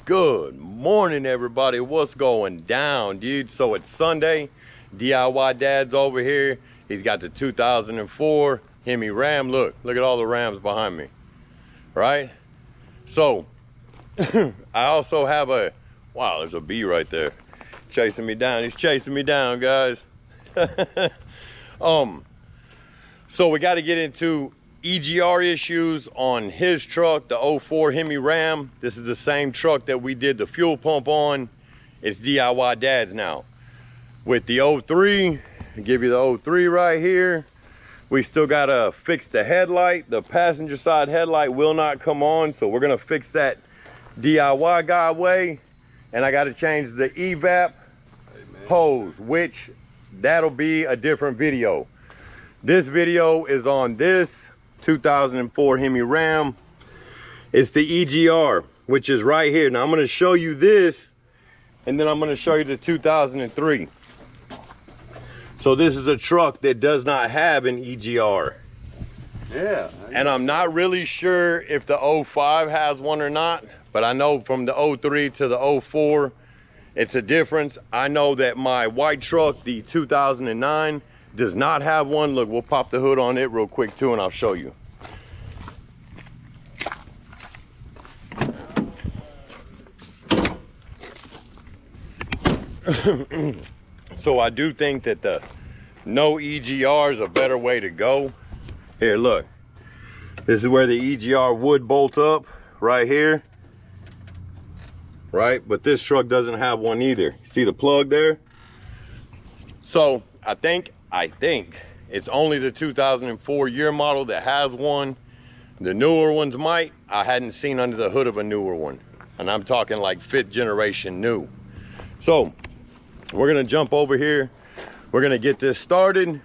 Good morning, everybody. What's going down, dude? So it's Sunday. DIY Dad's over here. He's got the 2004 Hemi Ram. Look at all the Rams behind me, right? So I also have a, wow, there's a bee right there chasing me down. He's chasing me down, guys. So we got to get into EGR issues on his truck, the 04 Hemi Ram. This is the same truck that we did the fuel pump on. It's DIY Dad's now. With the 03, I'll give you the 03 right here. We still gotta fix the headlight. The passenger side headlight will not come on, so we're gonna fix that DIY guy way. And I gotta change the evap hose, which that'll be a different video. This video is on this 2004 Hemi Ram. It's the EGR, which is right here. Now I'm going to show you this, and then I'm going to show you the 2003. So this is a truck that does not have an EGR. Yeah. And I'm not really sure if the 05 has one or not, but I know from the 03 to the 04, it's a difference. I know that my white truck, the 2009, does not have one. Look, we'll pop the hood on it real quick too, and I'll show you. So I do think that the no EGR is a better way to go. Here, look. This is where the EGR would bolt up, right here. Right, but this truck doesn't have one either. See the plug there? So I think it's only the 2004 year model that has one. The newer ones might. I hadn't seen under the hood of a newer one. And I'm talking like 5th generation new. So we're gonna jump over here. We're gonna get this started.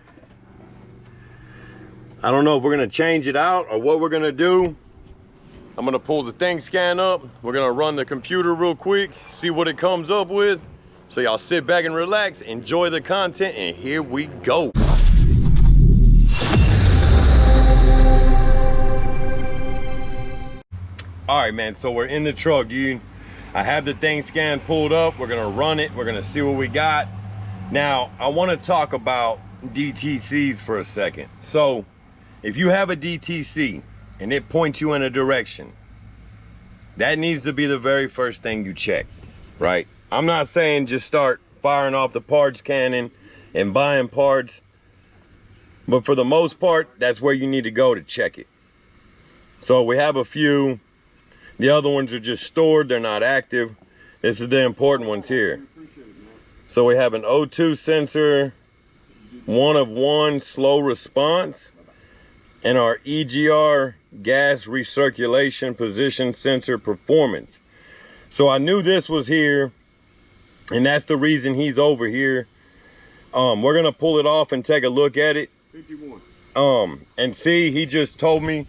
I don't know if we're gonna change it out or what we're gonna do. I'm gonna pull the thing scan up. We're gonna run the computer real quick, see what it comes up with. So y'all sit back and relax, enjoy the content, and here we go. All right, man, so we're in the truck, dude. I have the thing scan pulled up. We're gonna run it. We're gonna see what we got. Now, I wanna talk about DTCs for a second. So, if you have a DTC and it points you in a direction, that needs to be the very first thing you check, right? I'm not saying just start firing off the parts cannon and buying parts, but for the most part, that's where you need to go to check it. So we have a few. The other ones are just stored, they're not active. This is the important ones here. So we have an O2 sensor, 1 of 1 slow response, and our EGR gas recirculation position sensor performance. So I knew this was here, and that's the reason he's over here. We're gonna pull it off and take a look at it. 51. And see, he just told me.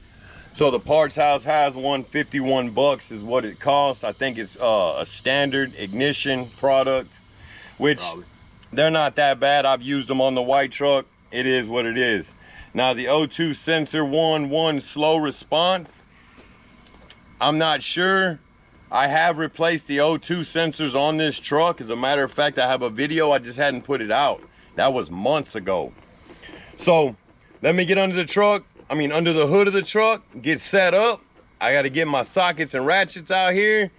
So the parts house has one, 51 bucks is what it costs. I think it's a standard ignition product, which they're not that bad. I've used them on the white truck. It is what it is. Now the O2 sensor 1 slow response, I'm not sure. I have replaced the O2 sensors on this truck. As a matter of fact, I have a video, I just hadn't put it out. That was months ago. So let me get under the truck. Under the hood of the truck, get set up. I gotta get my sockets and ratchets out here,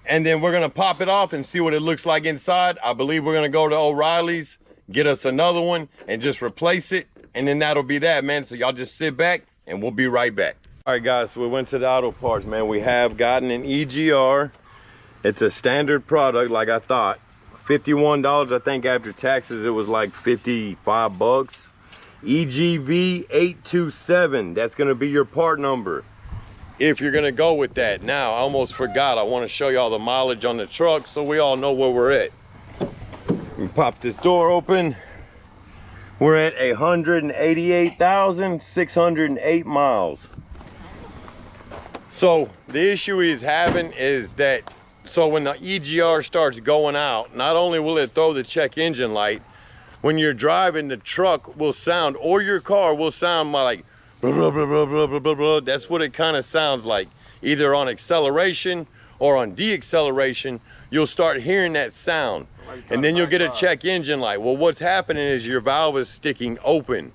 and then we're gonna pop it off and see what it looks like inside. I believe we're gonna go to O'Reilly's, get us another one, and just replace it, and then that'll be that, man. So y'all just sit back, and we'll be right back. All right, guys, so we went to the auto parts, man. We have gotten an EGR. It's a standard product, like I thought. $51, I think after taxes, it was like 55 bucks. EGV 827, that's gonna be your part number if you're gonna go with that. Now, I almost forgot, I wanna show y'all the mileage on the truck so we all know where we're at. We pop this door open. We're at 188,608 miles. So the issue he's having is that, so when the EGR starts going out, not only will it throw the check engine light, when you're driving, the truck will sound, or your car will sound like blah, blah, blah, blah, blah, blah, blah. That's what it kind of sounds like, either on acceleration or on deacceleration, you'll start hearing that sound. And then you'll get a check engine light. Well, what's happening is your valve is sticking open,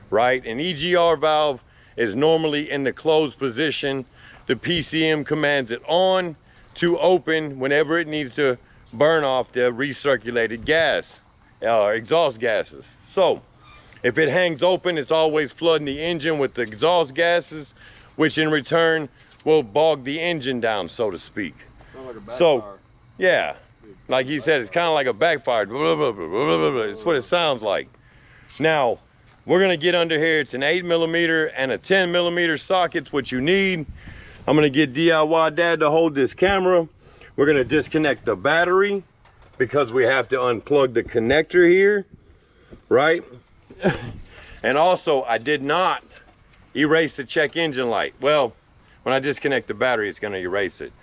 right? An EGR valve is normally in the closed position. The PCM commands it on to open whenever it needs to burn off the recirculated gas, exhaust gases. So if it hangs open, it's always flooding the engine with the exhaust gases, which in return will bog the engine down, so to speak. Like so, yeah, like he said, it's kind of like a backfire. It's what it sounds like. Now, we're gonna get under here. It's an 8mm and a 10mm socket's what you need. I'm gonna get DIY Dad to hold this camera. We're gonna disconnect the battery because we have to unplug the connector here, right? And also, I did not erase the check engine light. Well, when I disconnect the battery, it's gonna erase it.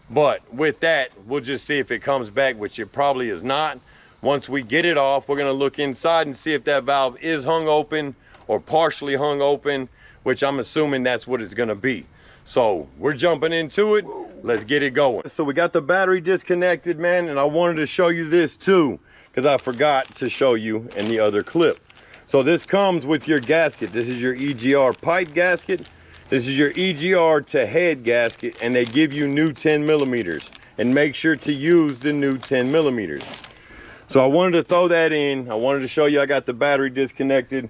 But with that, we'll just see if it comes back, which it probably is not. Once we get it off, we're gonna look inside and see if that valve is hung open or partially hung open, which I'm assuming that's what it's gonna be. So we're jumping into it. Let's get it going. So we got the battery disconnected, man, and I wanted to show you this too, because I forgot to show you in the other clip. So this comes with your gasket. This is your EGR pipe gasket. This is your EGR to head gasket, and they give you new 10mm. And make sure to use the new 10mm. So I wanted to throw that in. I wanted to show you I got the battery disconnected.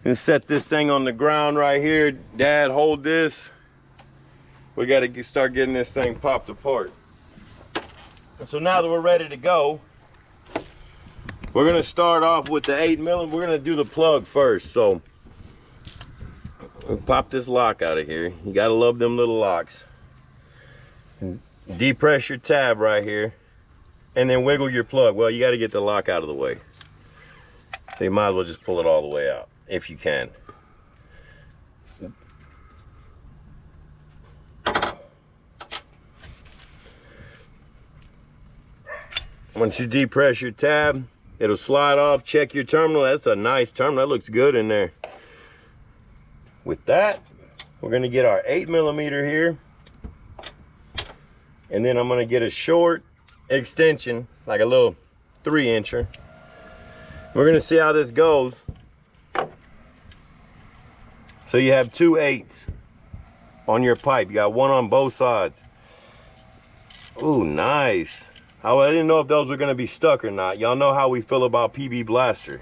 And set this thing on the ground right here. Dad, hold this. We got to start getting this thing popped apart. And so now that we're ready to go, we're going to start off with the 8mm. We're going to do the plug first. So we'll pop this lock out of here. You got to love them little locks. Depress your tab right here and then wiggle your plug. Well, you got to get the lock out of the way. So you might as well just pull it all the way out if you can. Once you depress your tab, it'll slide off. Check your terminal. That's a nice terminal. That looks good in there. With that, we're going to get our 8mm here. And then I'm going to get a short extension, like a little 3-incher. We're going to see how this goes. So you have 2 8s on your pipe. You got one on both sides. Ooh, nice. I didn't know if those were going to be stuck or not. Y'all know how we feel about PB Blaster.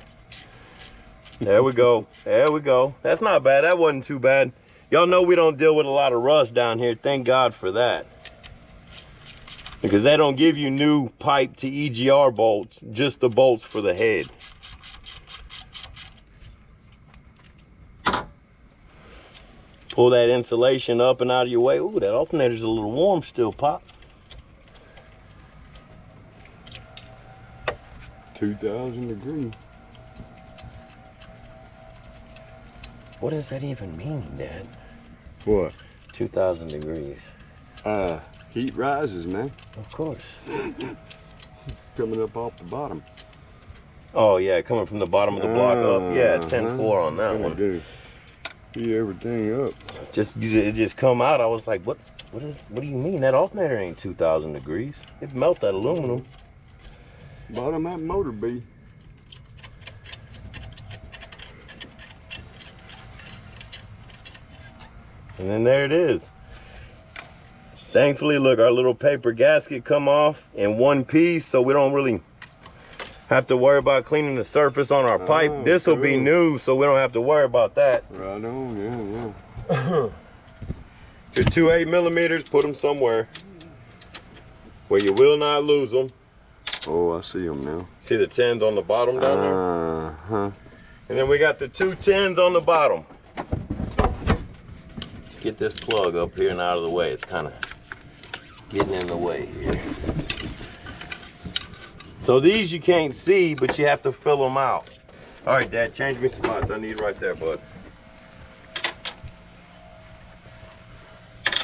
There we go. There we go. That's not bad. That wasn't too bad. Y'all know we don't deal with a lot of rust down here. Thank God for that. Because they don't give you new pipe to EGR bolts, just the bolts for the head. Pull that insulation up and out of your way. Ooh, that alternator's a little warm still, Pop. 2,000 degrees. What does that even mean, Dad? What? 2,000 degrees. Heat rises, man. Of course. Coming up off the bottom. Oh yeah, coming from the bottom of the block up. Yeah, 10-4 on that one. Heat everything up. It just come out. I was like, what do you mean? That alternator ain't 2,000 degrees. It melt that aluminum. Bottom of that motor be. And then there it is. Thankfully, look, our little paper gasket come off in one piece, so we don't really have to worry about cleaning the surface on our pipe. This will be new, so we don't have to worry about that. Right on, yeah. Your 2 8mm, put them somewhere where you will not lose them. Oh, I see them now. See the 10s on the bottom down there? Uh-huh. And then we got the 2 10s on the bottom. Let's get this plug up here and out of the way. It's kind of getting in the way here. So these you can't see, but you have to fill them out. All right, Dad, change me spots. I need right there, bud.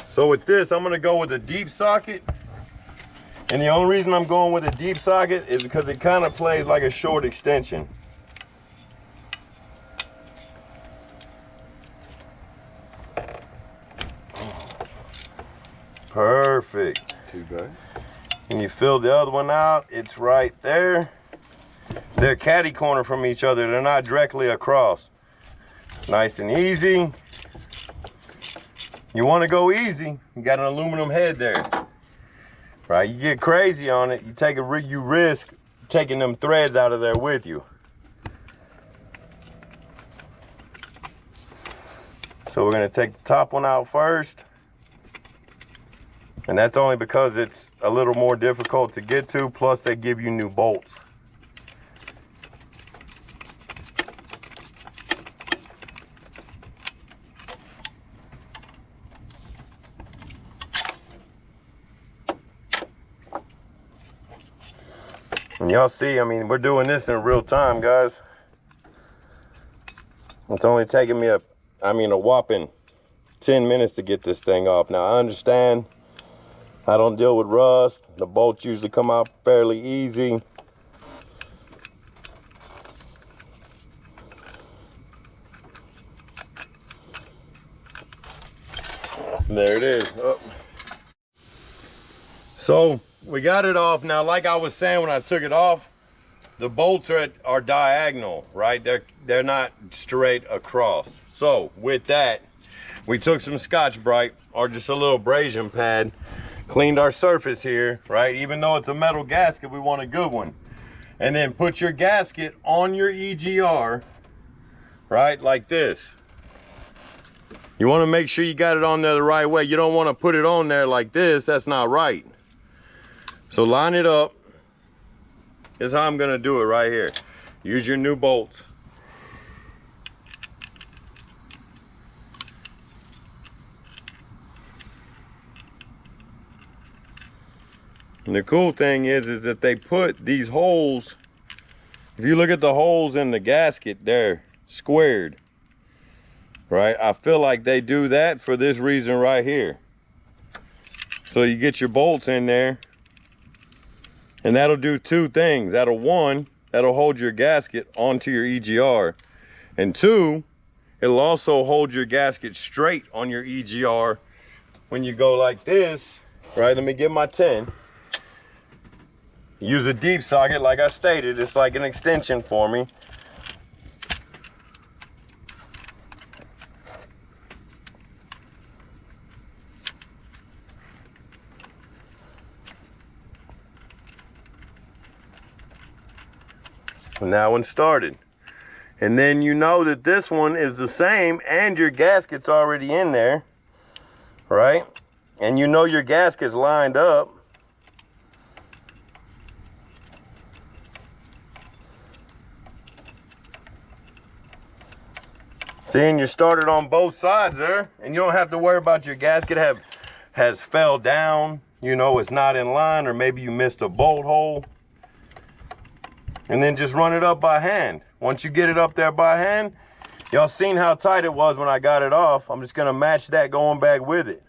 So with this, I'm gonna go with a deep socket. And the only reason I'm going with a deep socket is because it kind of plays like a short extension. Perfect. too bad. And you fill the other one out, it's right there. They're catty corner from each other. They're not directly across. Nice and easy. You want to go easy, you got an aluminum head there. Right, you get crazy on it, you risk taking them threads out of there with you. So we're gonna take the top one out first. And that's only because it's a little more difficult to get to, plus they give you new bolts. And y'all see, I mean, we're doing this in real time, guys. It's only taking me a whopping 10 minutes to get this thing off. Now, I understand I don't deal with rust. The bolts usually come out fairly easy. There it is. Oh. So we got it off. Now, like I was saying when I took it off, the bolts are diagonal, right? They're not straight across. So with that, we took some Scotch-Brite or just a little abrasion pad, cleaned our surface here, right? Even though it's a metal gasket, we want a good one. And then put your gasket on your EGR, right? Like this. You want to make sure you got it on there the right way. You don't want to put it on there like this. That's not right. So line it up. This is how I'm gonna do it right here. Use your new bolts. And the cool thing is that they put these holes, if you look at the holes in the gasket, they're squared, right? I feel like they do that for this reason right here. So you get your bolts in there, and that'll do two things. That'll hold your gasket onto your EGR. And two, it'll also hold your gasket straight on your EGR when you go like this, right? Let me get my 10. Use a deep socket, like I stated, it's like an extension for me. And that one started. And then you know that this one is the same and your gasket's already in there, right? And you know your gasket's lined up. See, and you're started on both sides there, and you don't have to worry about your gasket has fell down, you know, it's not in line, or maybe you missed a bolt hole. And then just run it up by hand. Once you get it up there by hand, y'all seen how tight it was when I got it off. I'm just gonna match that going back with it.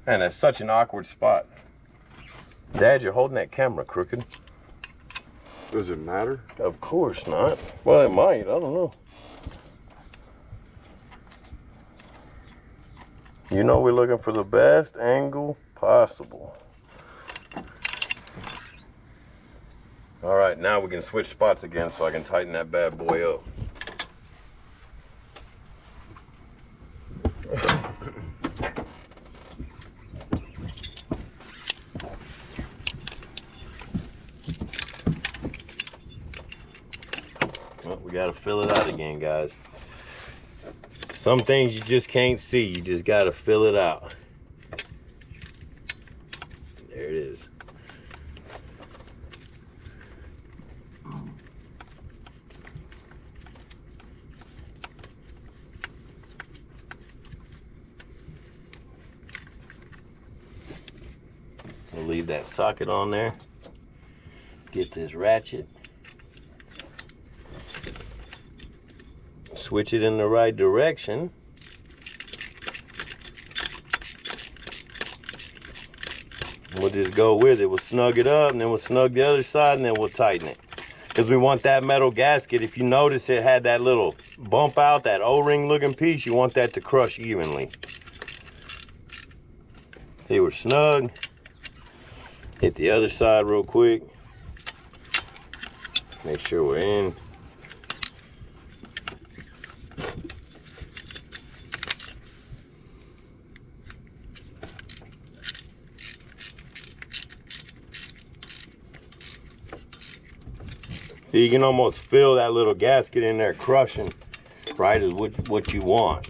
Man, that's such an awkward spot. Dad, you're holding that camera crooked. Does it matter? Of course not. Well, it might, I don't know. You know we're looking for the best angle possible. All right, now we can switch spots again so I can tighten that bad boy up. Well, we gotta fill it out again, guys. Some things you just can't see, you just gotta fill it out. There it is. We'll leave that socket on there. Get this ratchet. Switch it in the right direction. We'll just go with it. We'll snug it up, and then we'll snug the other side, and then we'll tighten it. Because we want that metal gasket, if you notice it had that little bump out, that O-ring looking piece, you want that to crush evenly. See, we're snug. Hit the other side real quick. Make sure we're in. So you can almost feel that little gasket in there crushing, right, is what you want.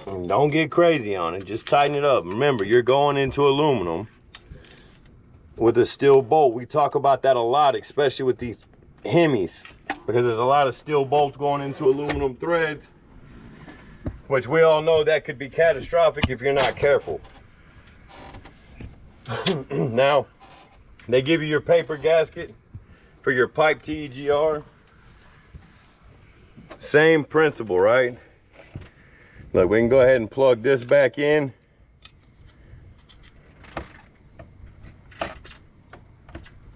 And don't get crazy on it, just tighten it up. Remember, you're going into aluminum with a steel bolt. We talk about that a lot, especially with these Hemis, because there's a lot of steel bolts going into aluminum threads, which we all know that could be catastrophic if you're not careful. Now, they give you your paper gasket for your pipe to EGR. Same principle, right? Look, we can go ahead and plug this back in.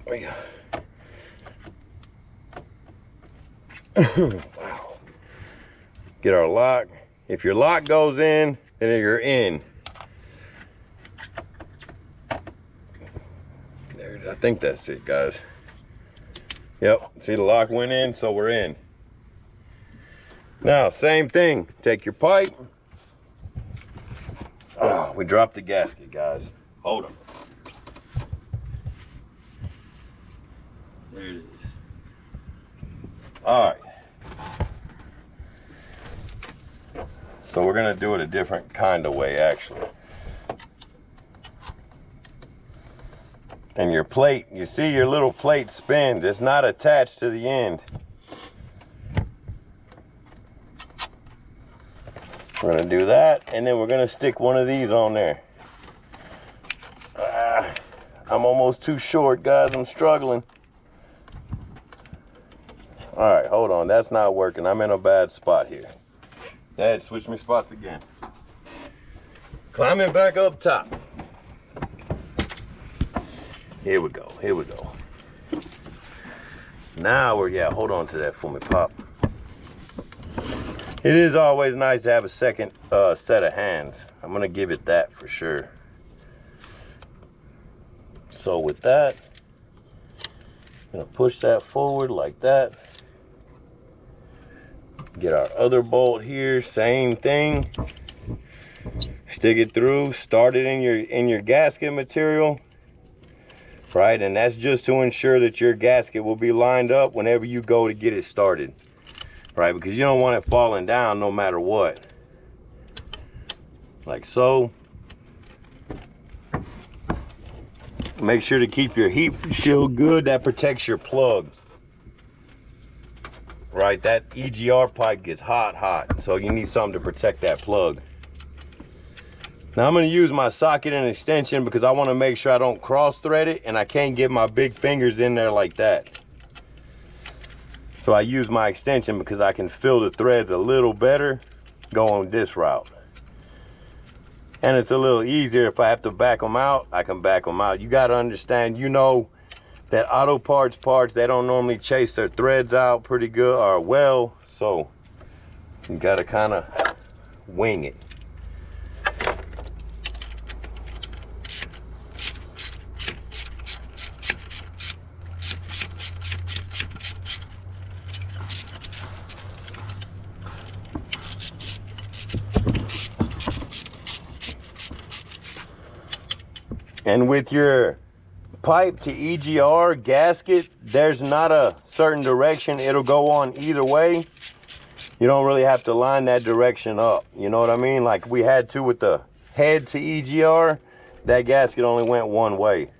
Wow. Get our lock. If your lock goes in, then you're in. There, I think that's it, guys. Yep, see the lock went in, so we're in. Now, same thing. Take your pipe. Oh, we dropped the gasket, guys. Hold them. There it is. All right. So we're gonna do it a different kind of way, actually. And your plate, you see your little plate spins. It's not attached to the end. We're gonna do that, and then we're gonna stick one of these on there. I'm almost too short, guys. I'm struggling. All right, hold on. That's not working. I'm in a bad spot here. Dad, switch me spots again. Climbing back up top. Here we go. Here we go. Now we're, yeah, hold on to that for me, Pop. It is always nice to have a second set of hands. I'm gonna give it that for sure. So with that, I'm gonna push that forward like that. Get our other bolt here, same thing. Stick it through, start it in your gasket material, right? And that's just to ensure that your gasket will be lined up whenever you go to get it started, right? Because you don't want it falling down no matter what. Like so. Make sure to keep your heat shield good. That protects your plug. Right, that EGR pipe gets hot, so you need something to protect that plug. Now I'm going to use my socket and extension because I want to make sure I don't cross thread it, and I can't get my big fingers in there like that. So I use my extension because I can feel the threads a little better going this route. And it's a little easier if I have to back them out, I can back them out. You got to understand, you know, that auto parts, they don't normally chase their threads out pretty good or well, so you gotta kind of wing it. And with your pipe to EGR gasket, there's not a certain direction it'll go on either way. You don't really have to line that direction up, you know what I mean? Like we had to with the head to EGR, that gasket only went one way.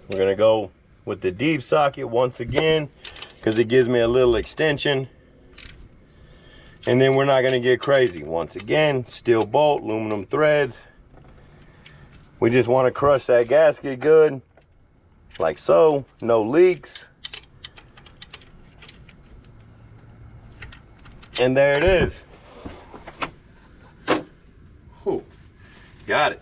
We're gonna go with the deep socket once again because it gives me a little extension. And then we're not gonna get crazy. Once again, steel bolt, aluminum threads. We just wanna crush that gasket good, like so, no leaks. And there it is. Whew. Got it.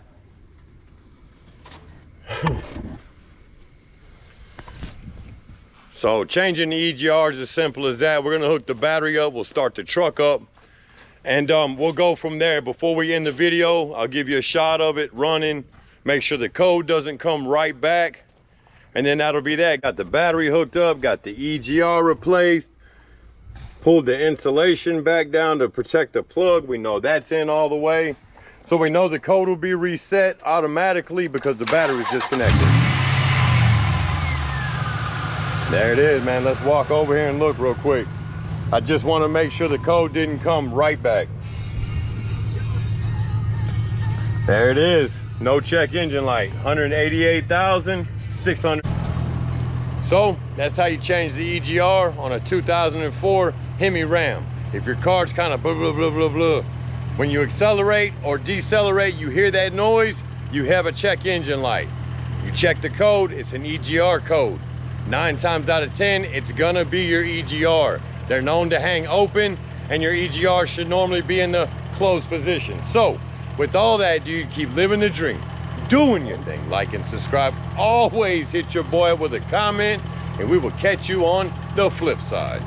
So changing the EGR is as simple as that. We're gonna hook the battery up, we'll start the truck up, and we'll go from there. Before we end the video, I'll give you a shot of it running, make sure the code doesn't come right back, and then that'll be that. Got the battery hooked up, got the EGR replaced, pulled the insulation back down to protect the plug. We know that's in all the way. So we know the code will be reset automatically because the battery's disconnected. There it is, man. Let's walk over here and look real quick. I just want to make sure the code didn't come right back. There it is. No check engine light. 188,600. So that's how you change the EGR on a 2004 Hemi Ram. If your car's kind of blah, blah, blah, blah, blah, when you accelerate or decelerate, you hear that noise, you have a check engine light. You check the code, it's an EGR code. 9 times out of 10, it's gonna be your EGR. They're known to hang open, and your EGR should normally be in the closed position. So, with all that, dude, keep living the dream, doing your thing. Like and subscribe. Always hit your boy up with a comment, and we will catch you on the flip side.